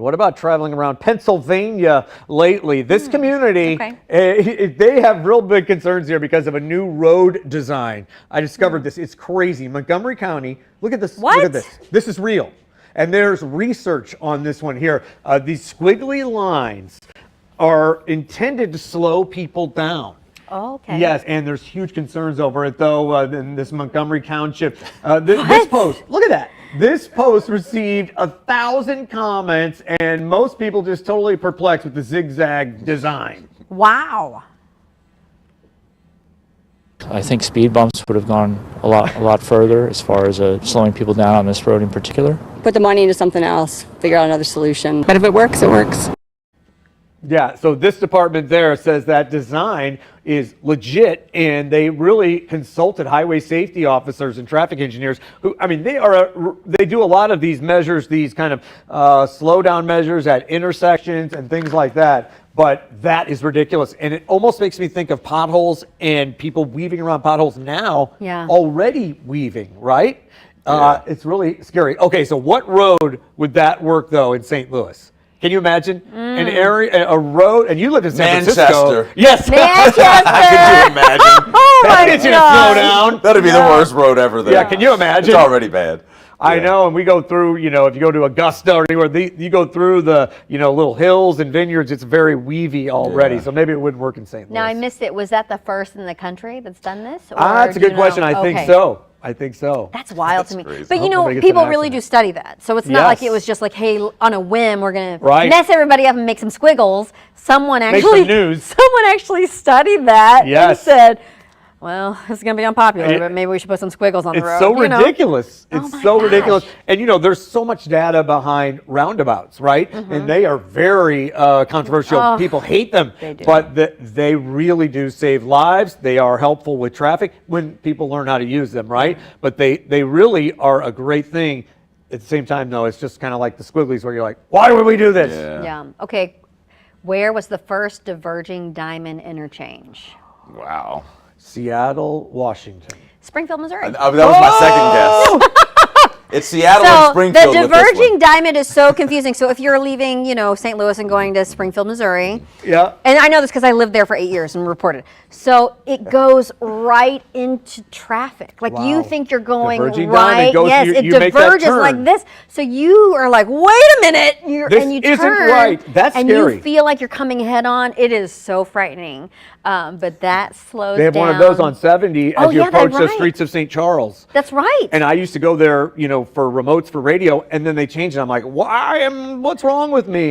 What about traveling around Pennsylvania lately? This community, they have real big concerns here because of a new road design. I discovered this. It's crazy. Montgomery County, look at this. What? Look at this. This is real. And there's research on this one here. These squiggly lines are intended to slow people down. Oh, okay. Yes, and there's huge concerns over it, though, in this Montgomery Township. This post, look at that. This post received 1,000 comments, and most people just totally perplexed with the zigzag design. Wow. I think speed bumps would have gone a lot further as far as slowing people down on this road in particular. Put the money into something else, figure out another solution. But if it works, it works. Yeah, so this department there says that design is legit, and they really consulted highway safety officers and traffic engineers who, I mean, they do a lot of these measures, these kind of slow down measures at intersections and things like that. But that is ridiculous, and it almost makes me think of potholes and people weaving around potholes now, already weaving, right? It's really scary. Okay, so what road would that work, though, in St. Louis? Can you imagine an area, a road, and you live in San Francisco. Yes, Manchester. Could you imagine? Oh my Get you to slow down. That'd be the worst road ever there. Yeah, can you imagine? It's already bad. I know, and we go through, you know, if you go to Augusta or anywhere, you go through the, you know, little hills and vineyards, it's very weavy already, so maybe it wouldn't work in St. Louis. Now, I missed it. Was that the first in the country that's done this? That's a good question. I think so. I think so. That's wild to me. Crazy. But you know, people really do study that. So it's not like it was just like, hey, on a whim, we're going to mess everybody up and make some squiggles. Someone actually, someone actually studied that and said, well, this is going to be unpopular, but maybe we should put some squiggles on the road. It's so ridiculous. It's so ridiculous. And, you know, there's so much data behind roundabouts, right? And they are very controversial. People hate them. They do. But they really do save lives. They are helpful with traffic when people learn how to use them, right? But they really are a great thing. At the same time, though, it's just kind of like the squigglies where you're like, why would we do this? Yeah. Okay. Where was the first diverging diamond interchange? Wow. Seattle, Washington. Springfield, Missouri. That was my second guess. It's Seattle and Springfield. The diverging diamond is so confusing. So if you're leaving, you know, St. Louis and going to Springfield, Missouri. Yeah. And I know this because I lived there for 8 years and reported. So it goes right into traffic. Like you think you're going right. Yes, it diverges like this. So you are like, wait a minute. And you turn. Isn't right. That's and scary. You feel like you're coming head on. It is so frightening. But that slows down. They have one of those on 70 as you approach the streets of St. Charles. That's right. And I used to go there, you know, for remotes for radio, and then they changed it. I'm like, what's wrong with me?